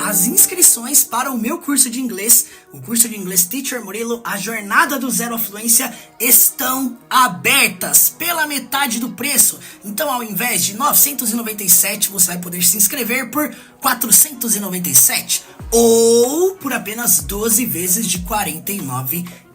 as inscrições para o meu curso de inglês, o curso de inglês Teacher Murilo, a jornada do zero à fluência, estão abertas pela metade do preço. Então, ao invés de 997, você vai poder se inscrever por 497 ou por apenas 12 vezes de R$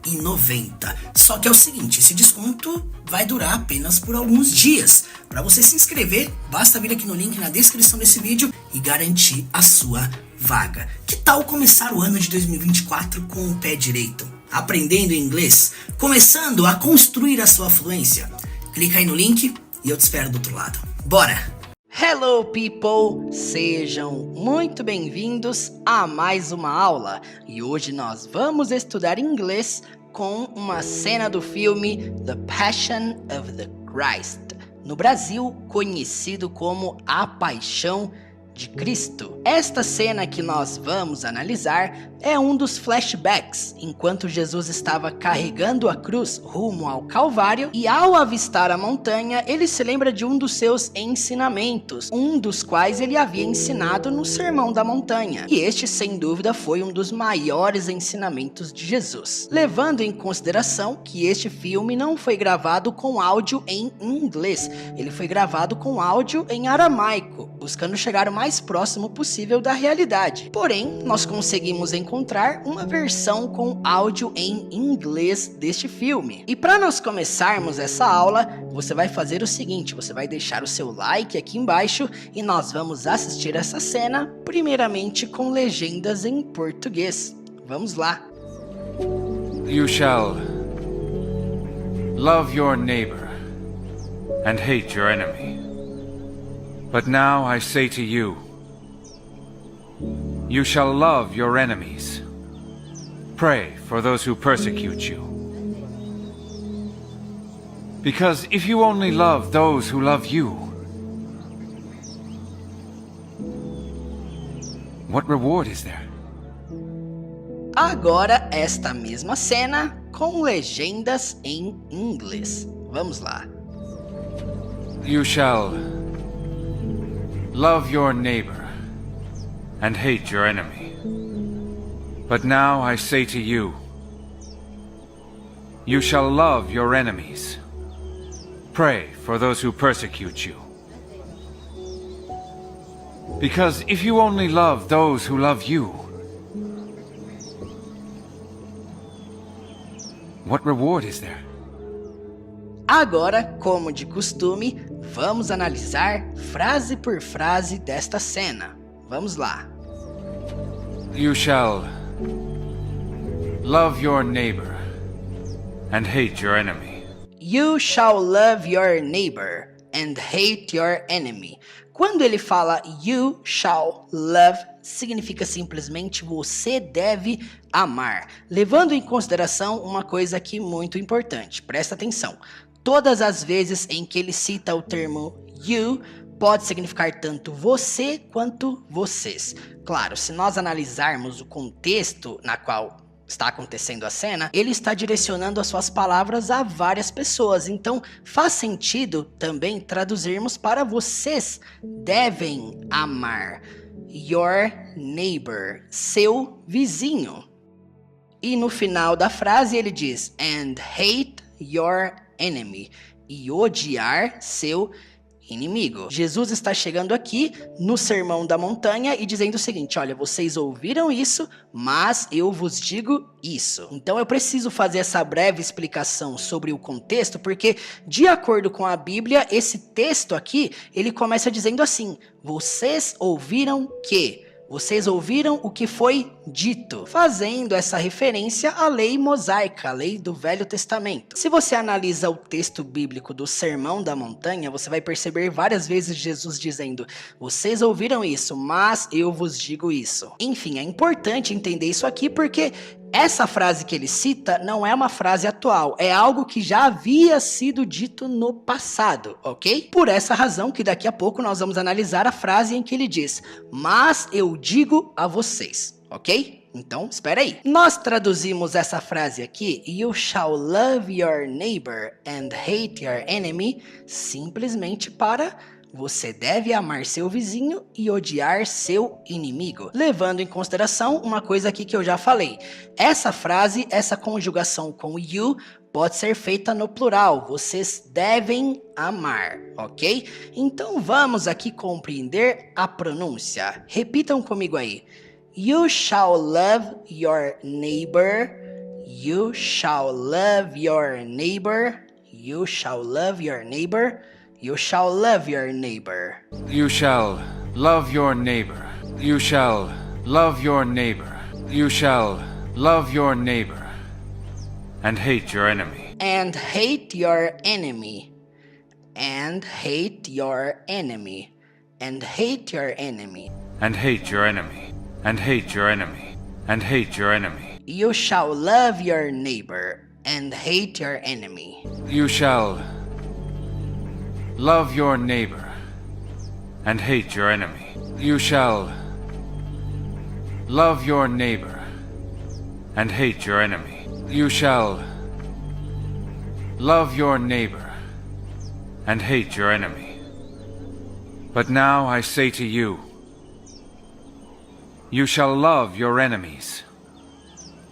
49,90. Só que é o seguinte, esse desconto vai durar apenas por alguns dias. Para você se inscrever, basta vir aqui no link na descrição desse vídeo e garantir a sua vaga. Que tal começar o ano de 2024 com o pé direito? Aprendendo inglês? Começando a construir a sua fluência? Clica aí no link e eu te espero do outro lado. Bora! Hello people! Sejam muito bem-vindos a mais uma aula. E hoje nós vamos estudar inglês com uma cena do filme The Passion of the Christ, no Brasil conhecido como A Paixão de Cristo. Esta cena que nós vamos analisar é um dos flashbacks, enquanto Jesus estava carregando a cruz rumo ao Calvário, e ao avistar a montanha, ele se lembra de um dos seus ensinamentos, um dos quais ele havia ensinado no Sermão da Montanha. E este, sem dúvida, foi um dos maiores ensinamentos de Jesus, levando em consideração que este filme não foi gravado com áudio em inglês, ele foi gravado com áudio em aramaico, buscando chegar o mais próximo possível da realidade. Porém, nós conseguimos encontrar uma versão com áudio em inglês deste filme. E para nós começarmos essa aula, você vai fazer o seguinte, você vai deixar o seu like aqui embaixo e nós vamos assistir essa cena, primeiramente com legendas em português. Vamos lá. You shall love your neighbor and hate your enemy. But now I say to you, you shall love your enemies. Pray for those who persecute you. Because if you only love those who love you, what reward is there? Agora esta mesma cena com legendas em inglês. Vamos lá. You shall love your neighbor and hate your enemy. But now I say to you, you shall love your enemies. Pray for those who persecute you. Because if you only love those who love you, what reward is there? Agora, como de costume, vamos analisar frase por frase desta cena. Vamos lá. You shall love your neighbor and hate your enemy. You shall love your neighbor and hate your enemy. Quando ele fala you shall love, significa simplesmente você deve amar. Levando em consideração uma coisa aqui muito importante, presta atenção. Todas as vezes em que ele cita o termo you, pode significar tanto você quanto vocês. Claro, se nós analisarmos o contexto na qual está acontecendo a cena, ele está direcionando as suas palavras a várias pessoas. Então, faz sentido também traduzirmos para vocês devem amar. Your neighbor, seu vizinho. E no final da frase ele diz, and hate your enemy, e odiar seu inimigo. Jesus está chegando aqui no Sermão da Montanha e dizendo o seguinte, olha, vocês ouviram isso, mas eu vos digo isso. Então eu preciso fazer essa breve explicação sobre o contexto, porque de acordo com a Bíblia, esse texto aqui, ele começa dizendo assim, vocês ouviram que... Vocês ouviram o que foi dito, fazendo essa referência à lei mosaica, a lei do Velho Testamento. Se você analisa o texto bíblico do Sermão da Montanha, você vai perceber várias vezes Jesus dizendo, vocês ouviram isso, mas eu vos digo isso. Enfim, é importante entender isso aqui porque essa frase que ele cita não é uma frase atual, é algo que já havia sido dito no passado, ok? Por essa razão que daqui a pouco nós vamos analisar a frase em que ele diz, mas eu digo a vocês, ok? Então, espera aí. Nós traduzimos essa frase aqui, you shall love your neighbor and hate your enemy, simplesmente para você deve amar seu vizinho e odiar seu inimigo. Levando em consideração uma coisa aqui que eu já falei. Essa frase, essa conjugação com you, pode ser feita no plural. Vocês devem amar, ok? Então vamos aqui compreender a pronúncia. Repitam comigo aí. You shall love your neighbor. You shall love your neighbor. You shall love your neighbor. You shall love your neighbor. You shall love your neighbor. You shall love your neighbor. You shall love your neighbor. And hate your enemy. And hate your enemy. And hate your enemy. And hate your enemy. And hate your enemy. And hate your enemy. And hate your enemy. You shall love your neighbor and hate your enemy. You shall love your neighbor and hate your enemy. You shall love your neighbor and hate your enemy. You shall love your neighbor and hate your enemy. But now I say to you, you shall love your enemies.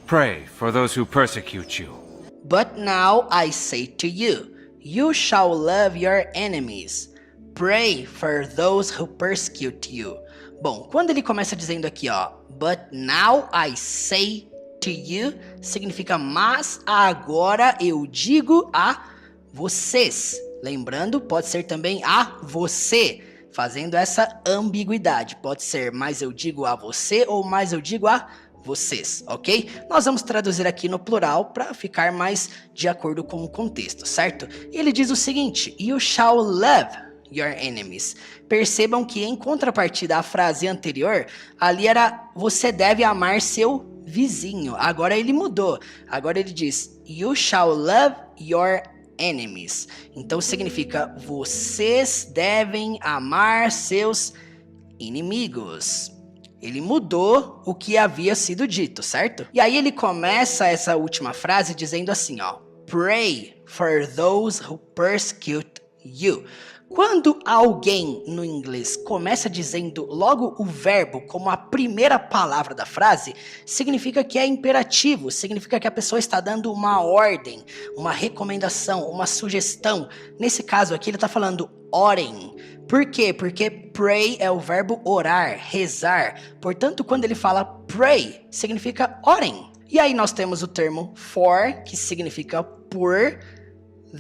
Pray for those who persecute you. But now I say to you, you shall love your enemies. Pray for those who persecute you. Bom, quando ele começa dizendo aqui, ó, but now I say to you, significa mas agora eu digo a vocês. Lembrando, pode ser também a você, fazendo essa ambiguidade. Pode ser mas eu digo a você ou mas eu digo a vocês, ok? Nós vamos traduzir aqui no plural para ficar mais de acordo com o contexto, certo? E ele diz o seguinte, you shall love your enemies. Percebam que em contrapartida à frase anterior, ali era você deve amar seu vizinho. Agora ele mudou. Agora ele diz you shall love your enemies. Então significa vocês devem amar seus inimigos. Ele mudou o que havia sido dito, certo? E aí ele começa essa última frase dizendo assim, ó, pray for those who persecute you. Quando alguém no inglês começa dizendo logo o verbo como a primeira palavra da frase, significa que é imperativo, significa que a pessoa está dando uma ordem, uma recomendação, uma sugestão. Nesse caso aqui ele está falando orem. Por quê? Porque pray é o verbo orar, rezar. Portanto, quando ele fala pray, significa orem. E aí nós temos o termo for, que significa por.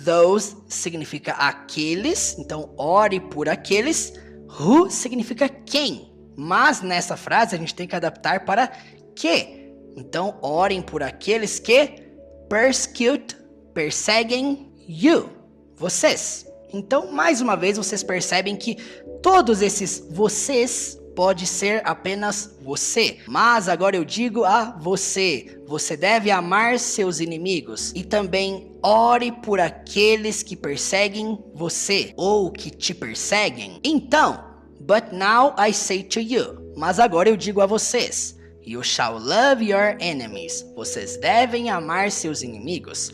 Those significa aqueles, então ore por aqueles. Who significa quem. Mas nessa frase a gente tem que adaptar para que. Então orem por aqueles que persecute, perseguem you, vocês. Então, mais uma vez, vocês percebem que todos esses vocês pode ser apenas você. Mas agora eu digo a você. Você deve amar seus inimigos. E também ore por aqueles que perseguem você ou que te perseguem. Então, but now I say to you. Mas agora eu digo a vocês. You shall love your enemies. Vocês devem amar seus inimigos.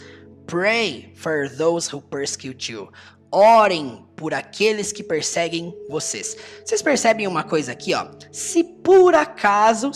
Pray for those who persecute you. Orem por aqueles que perseguem vocês. Vocês percebem uma coisa aqui, ó? Se por acaso,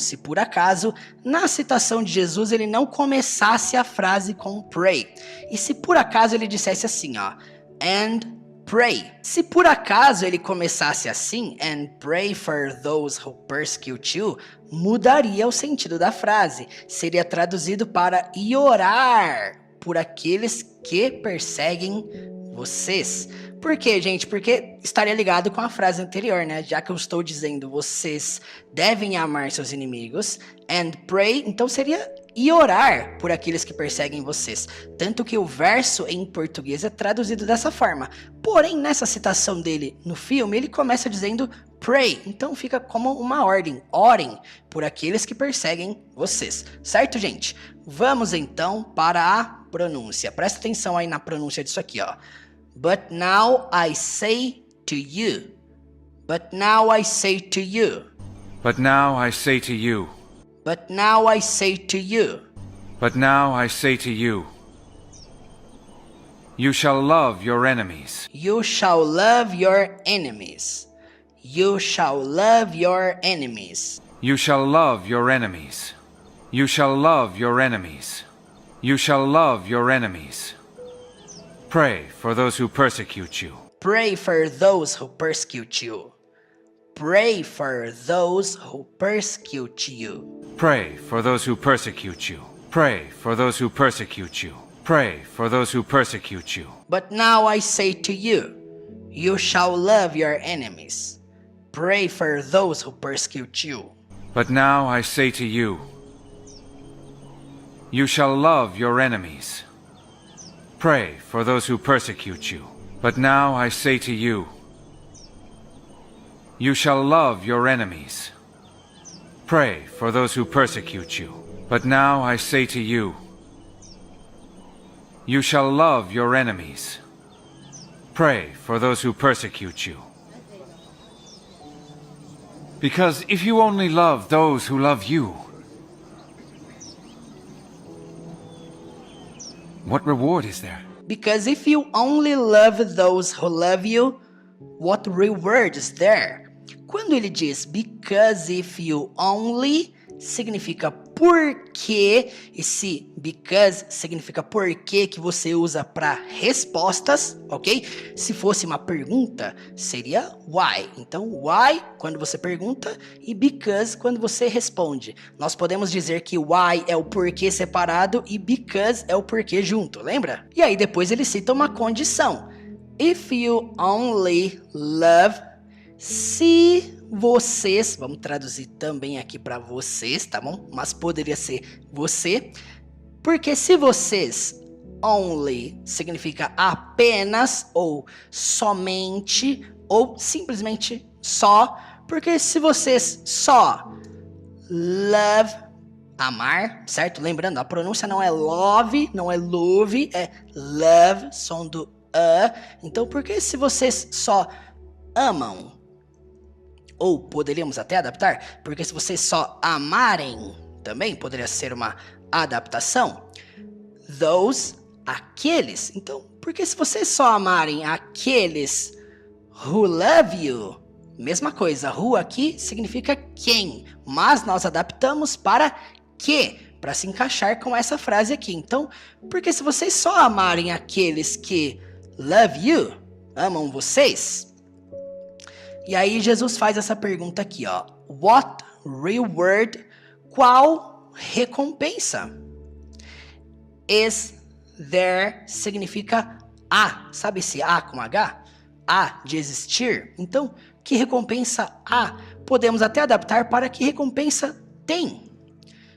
na citação de Jesus ele não começasse a frase com pray. E se por acaso ele dissesse assim, ó, and pray. Se por acaso ele começasse assim, and pray for those who persecute you, mudaria o sentido da frase. Seria traduzido para e orar por aqueles que perseguem vocês. Por quê, gente? Porque estaria ligado com a frase anterior, né? Já que eu estou dizendo vocês devem amar seus inimigos and pray, então seria e orar por aqueles que perseguem vocês. Tanto que o verso em português é traduzido dessa forma. Porém, nessa citação dele no filme, ele começa dizendo pray. Então fica como uma ordem. Orem por aqueles que perseguem vocês. Certo, gente? Vamos então para a pronúncia. Presta atenção aí na pronúncia disso aqui, ó. But now I say to you. But now I say to you. But now I say to you. But now I say to you. But now I say to you. You shall love your enemies. You shall love your enemies. You shall love your enemies. You shall love your enemies. You shall love your enemies. You shall love your enemies. Pray for those who persecute you. Pray for those who persecute you. Pray for those who persecute you. Pray for those who persecute you. Pray for those who persecute you. Pray for those who persecute you. But now I say to you, you shall love your enemies. Pray for those who persecute you. But now I say to you, you shall love your enemies. Pray for those who persecute you. But now I say to you, you shall love your enemies. Pray for those who persecute you. But now I say to you, you shall love your enemies. Pray for those who persecute you. Because if you only love those who love you, what reward is there? Because if you only love those who love you, what reward is there? Quando ele diz because if you only, significa porque. Esse because significa porque que você usa para respostas, ok? Se fosse uma pergunta, seria why. Então, why quando você pergunta e because quando você responde. Nós podemos dizer que why é o porquê separado e because é o porquê junto, lembra? E aí depois ele cita uma condição. If you only love, se vocês, vamos traduzir também aqui para vocês, tá bom? Mas poderia ser você, porque se vocês, only significa apenas ou somente ou simplesmente só, porque se vocês só love, amar, certo? Lembrando, a pronúncia não é love, não é love, é love, som do então porque se vocês só amam, ou poderíamos até adaptar, porque se vocês só amarem, também poderia ser uma adaptação. Those, aqueles. Então, porque se vocês só amarem aqueles who love you, mesma coisa, who aqui significa quem, mas nós adaptamos para que, para se encaixar com essa frase aqui. Então, porque se vocês só amarem aqueles que love you, amam vocês. E aí Jesus faz essa pergunta aqui, ó. What reward, qual recompensa? Is there significa a, sabe esse a com H? A de existir. Então, que recompensa há? Podemos até adaptar para que recompensa tem.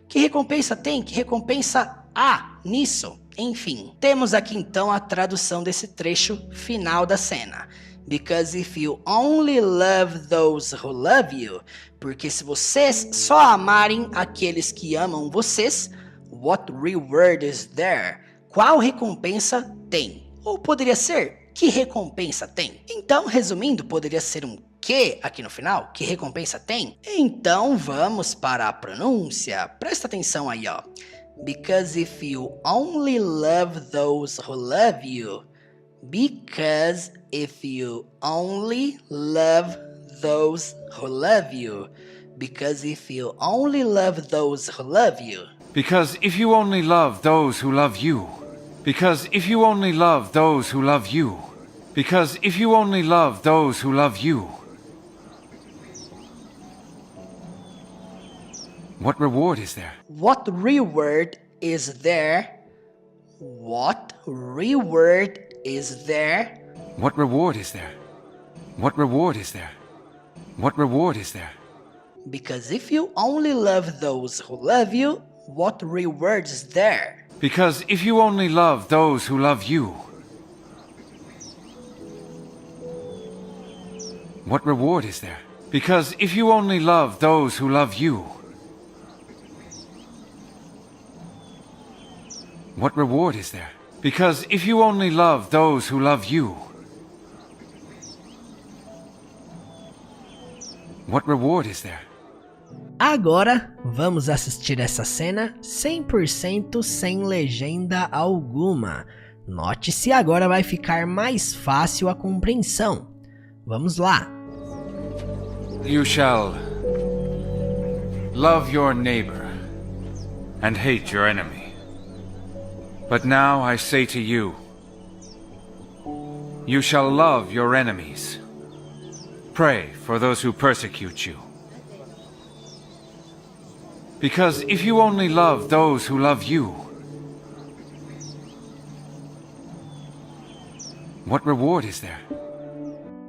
Que recompensa tem? Que recompensa há nisso? Enfim, temos aqui então a tradução desse trecho final da cena. Because if you only love those who love you, porque se vocês só amarem aqueles que amam vocês, what reward is there? Qual recompensa tem? Ou poderia ser, que recompensa tem? Então, resumindo, poderia ser um que aqui no final, que recompensa tem? Então, vamos para a pronúncia. Presta atenção aí, ó. Because if you only love those who love you. Because if you only love those who love you. Because if you only love those who love you. Because if you only love those who love you. Because if you only love those who love you. Because if you only love those who love you. What reward is there? What reward is there? What reward is there? What reward is there? What reward is there? What reward is there? Because if you only love those who love you, what reward is there? Because if you only love those who love you. What reward is there? Because if you only love those who love you. What reward is there? Because if you only love those who love you. What reward is there? Agora, vamos assistir essa cena 100% sem legenda alguma. Note-se agora vai ficar mais fácil a compreensão. Vamos lá. You shall love your neighbor and hate your enemy. But now I say to you, you shall love your enemies. Pray for those who persecute you. Because if you only love those who love you, what reward is there?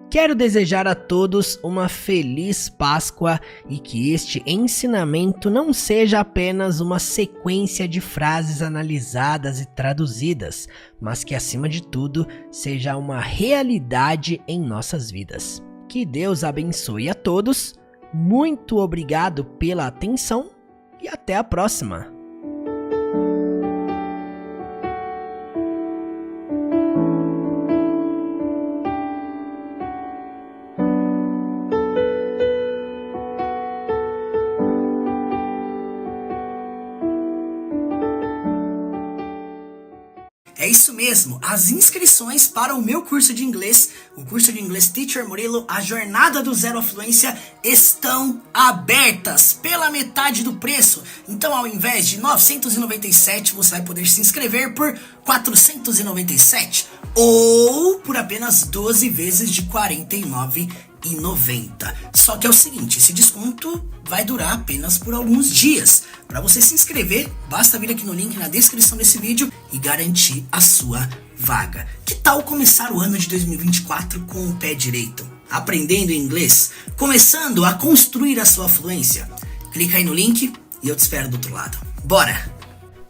Quero desejar a todos uma feliz Páscoa e que este ensinamento não seja apenas uma sequência de frases analisadas e traduzidas, mas que acima de tudo seja uma realidade em nossas vidas. Que Deus abençoe a todos, muito obrigado pela atenção e até a próxima! É isso mesmo, as inscrições para o meu curso de inglês, o curso de inglês Teacher Murilo, a jornada do zero à fluência, estão abertas pela metade do preço. Então, ao invés de 997, você vai poder se inscrever por 497 ou por apenas 12 vezes de R$ 49,90. Só que é o seguinte, esse desconto vai durar apenas por alguns dias. Para você se inscrever, basta vir aqui no link na descrição desse vídeo e garantir a sua vaga. Que tal começar o ano de 2024 com o pé direito? Aprendendo inglês? Começando a construir a sua fluência? Clica aí no link e eu te espero do outro lado. Bora!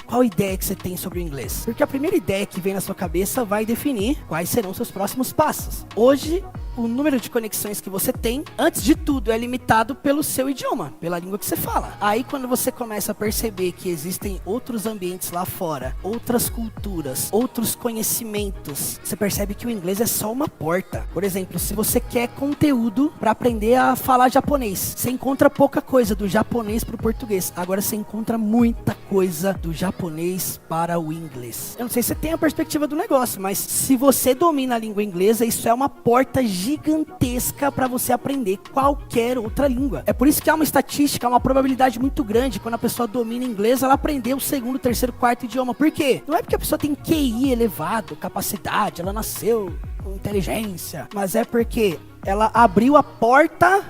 Qual ideia que você tem sobre o inglês? Porque a primeira ideia que vem na sua cabeça vai definir quais serão seus próximos passos. Hoje, o número de conexões que você tem, antes de tudo, é limitado pelo seu idioma, pela língua que você fala. Aí, quando você começa a perceber que existem outros ambientes lá fora, outras culturas, outros conhecimentos, você percebe que o inglês é só uma porta. Por exemplo, se você quer conteúdo para aprender a falar japonês, você encontra pouca coisa do japonês para o português. Agora você encontra muita coisa do japonês para o inglês. Eu não sei se você tem a perspectiva do negócio, mas se você domina a língua inglesa, isso é uma porta gigantesca para você aprender qualquer outra língua. É por isso que há uma estatística, uma probabilidade muito grande quando a pessoa domina inglês, ela aprender o segundo, terceiro, quarto idioma. Por quê? Não é porque a pessoa tem QI elevado, capacidade, ela nasceu com inteligência, mas é porque ela abriu a porta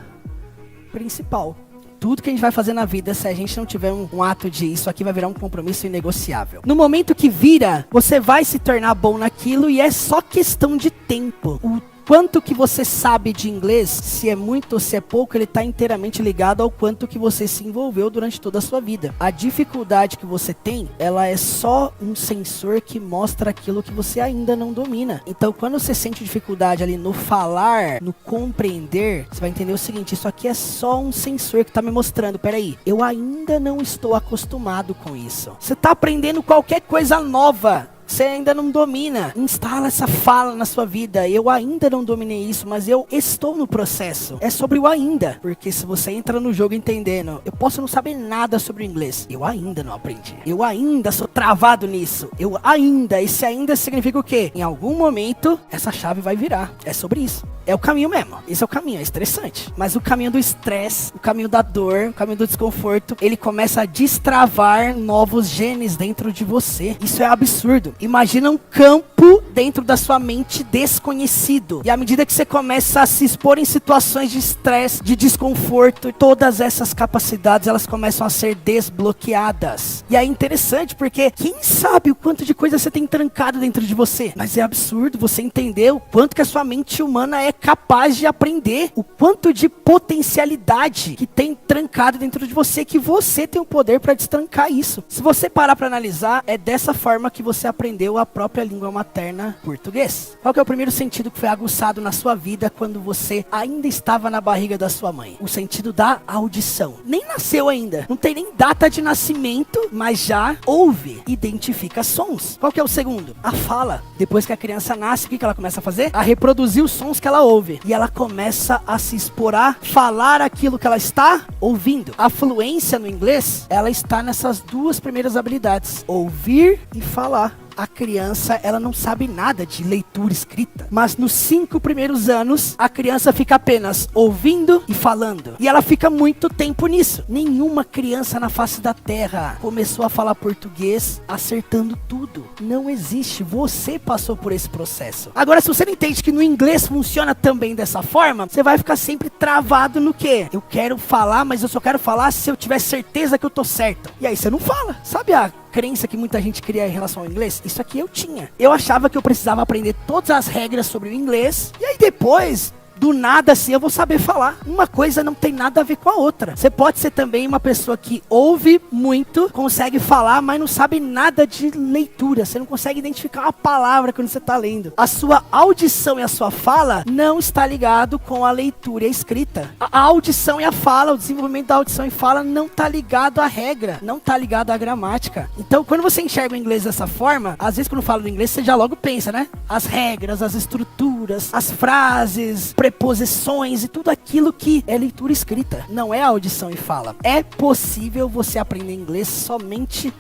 principal. Tudo que a gente vai fazer na vida, se a gente não tiver um ato de isso aqui, vai virar um compromisso inegociável. No momento que vira, você vai se tornar bom naquilo e é só questão de tempo. O quanto que você sabe de inglês, se é muito ou se é pouco, ele está inteiramente ligado ao quanto que você se envolveu durante toda a sua vida. A dificuldade que você tem, ela é só um sensor que mostra aquilo que você ainda não domina. Então, quando você sente dificuldade ali no falar, no compreender, você vai entender o seguinte, isso aqui é só um sensor que está me mostrando, peraí, eu ainda não estou acostumado com isso. Você está aprendendo qualquer coisa nova, você ainda não domina. Instala essa fala na sua vida. Eu ainda não dominei isso, mas eu estou no processo. É sobre o ainda. Porque se você entra no jogo entendendo, eu posso não saber nada sobre o inglês, eu ainda não aprendi. Eu ainda sou travado nisso. Eu ainda. Esse ainda significa o quê? Em algum momento, essa chave vai virar. É sobre isso. É o caminho mesmo. Esse é o caminho. É estressante. Mas o caminho do estresse, o caminho da dor, o caminho do desconforto, ele começa a destravar novos genes dentro de você. Isso é absurdo. Imagina um campo dentro da sua mente desconhecido. E à medida que você começa a se expor em situações de estresse, de desconforto, todas essas capacidades, elas começam a ser desbloqueadas. E é interessante porque quem sabe o quanto de coisa você tem trancado dentro de você? Mas é absurdo você entender o quanto que a sua mente humana é capaz de aprender. O quanto de potencialidade que tem trancado dentro de você, que você tem o poder para destrancar isso. Se você parar para analisar, é dessa forma que você aprendeu a própria língua materna, português. Qual que é o primeiro sentido que foi aguçado na sua vida quando você ainda estava na barriga da sua mãe? O sentido da audição. Nem nasceu ainda, não tem nem data de nascimento, mas já ouve, identifica sons. Qual que é o segundo? A fala. Depois que a criança nasce, o que ela começa a fazer? A reproduzir os sons que ela ouve. E ela começa a se expor a falar aquilo que ela está ouvindo. A fluência no inglês, ela está nessas duas primeiras habilidades: ouvir e falar. a criança, ela não sabe nada de leitura escrita. Mas nos 5 primeiros anos, a criança fica apenas ouvindo e falando. E ela fica muito tempo nisso. Nenhuma criança na face da terra começou a falar português acertando tudo. Não existe. Você passou por esse processo. Agora, se você não entende que no inglês funciona também dessa forma, você vai ficar sempre travado no quê? Eu quero falar, mas eu só quero falar se eu tiver certeza que eu tô certo. E aí você não fala. Sabe a crença que muita gente cria em relação ao inglês? Isso aqui eu tinha. Eu achava que eu precisava aprender todas as regras sobre o inglês. E aí depois, do nada assim, eu vou saber falar. Uma coisa não tem nada a ver com a outra. Você pode ser também uma pessoa que ouve muito, consegue falar, mas não sabe nada de leitura. Você não consegue identificar uma palavra quando você está lendo. A sua audição e a sua fala não está ligado com a leitura e a escrita. A audição e a fala, o desenvolvimento da audição e fala não está ligado à regra, não está ligado à gramática. Então, quando você enxerga o inglês dessa forma, às vezes quando fala do inglês, você já logo pensa, né? As regras, as estruturas, as frases, preposições e tudo aquilo que é leitura escrita, não é audição e fala. É possível você aprender inglês somente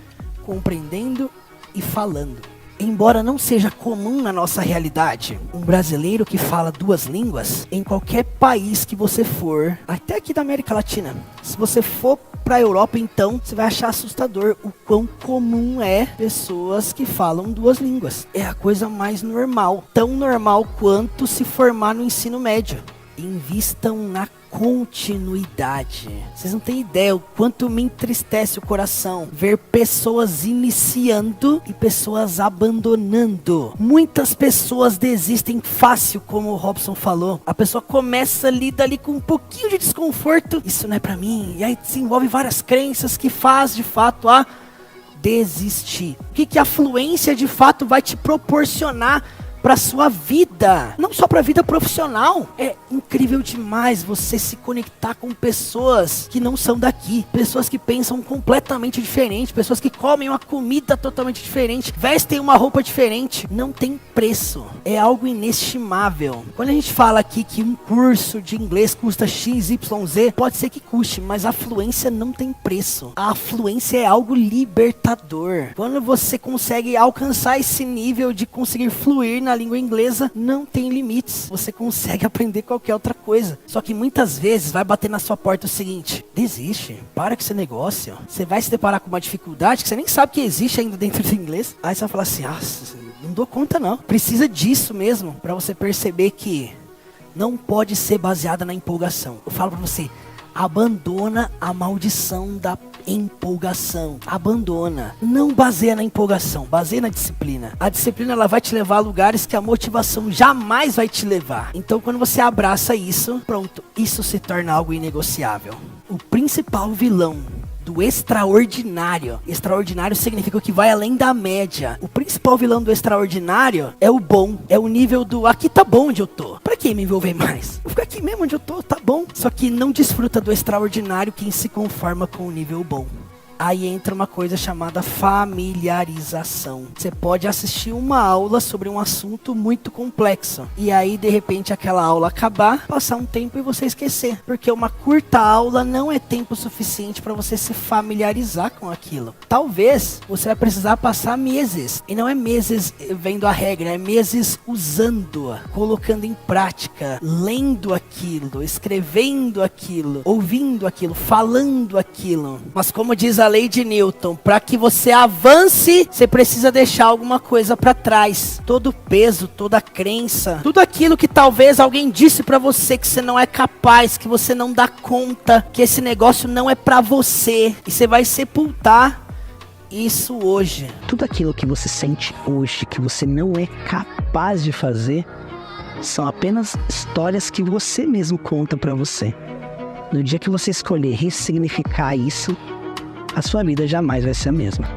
compreendendo e falando. Embora não seja comum na nossa realidade, um brasileiro que fala 2 línguas, em qualquer país que você for, até aqui da América Latina, se você for pra Europa, então, você vai achar assustador o quão comum é pessoas que falam 2 línguas. É a coisa mais normal, tão normal quanto se formar no ensino médio. Invistam na continuidade. Vocês não têm ideia o quanto me entristece o coração ver pessoas iniciando e pessoas abandonando. Muitas pessoas desistem fácil, como o Robson falou. A pessoa começa, lida ali com um pouquinho de desconforto. Isso não é pra mim. E aí desenvolve várias crenças que faz de fato a desistir. O que a fluência de fato vai te proporcionar para sua vida, não só para a vida profissional. É incrível demais você se conectar com pessoas que não são daqui, pessoas que pensam completamente diferente, pessoas que comem uma comida totalmente diferente, vestem uma roupa diferente. Não tem preço, é algo inestimável. Quando a gente fala aqui que um curso de inglês custa XYZ, pode ser que custe, mas a fluência não tem preço. A fluência é algo libertador. Quando você consegue alcançar esse nível de conseguir fluir na língua inglesa, não tem limites. Você consegue aprender qualquer outra coisa. Só que muitas vezes vai bater na sua porta o seguinte: desiste, para com esse negócio. Você vai se deparar com uma dificuldade que você nem sabe que existe ainda dentro do inglês. Aí você vai falar assim: não dou conta não. Precisa disso mesmo para você perceber que não pode ser baseada na empolgação. Eu falo para você, abandona a maldição da empolgação. Abandona. Não baseia na empolgação, baseia na disciplina. A disciplina, ela vai te levar a lugares que a motivação jamais vai te levar. Então, quando você abraça isso, pronto, isso se torna algo inegociável. O principal vilão do extraordinário. Extraordinário significa o que vai além da média. O principal vilão do extraordinário é o bom. É o nível do aqui tá bom onde eu tô. Pra que me envolver mais? Vou ficar aqui mesmo onde eu tô, tá bom. Só que não desfruta do extraordinário quem se conforma com o nível bom. Aí entra uma coisa chamada familiarização. Você pode assistir uma aula sobre um assunto muito complexo. E aí, de repente, aquela aula acabar, passar um tempo e você esquecer. Porque uma curta aula não é tempo suficiente para você se familiarizar com aquilo. Talvez você vai precisar passar meses. E não é meses vendo a regra, é meses usando-a, colocando em prática, lendo aquilo, escrevendo aquilo, ouvindo aquilo, falando aquilo. Mas como diz a lei de Newton, para que você avance, você precisa deixar alguma coisa para trás. Todo peso, toda crença, tudo aquilo que talvez alguém disse para você que você não é capaz, que você não dá conta, que esse negócio não é para você, e você vai sepultar isso hoje. Tudo aquilo que você sente hoje, que você não é capaz de fazer, são apenas histórias que você mesmo conta para você. No dia que você escolher ressignificar isso, a sua vida jamais vai ser a mesma.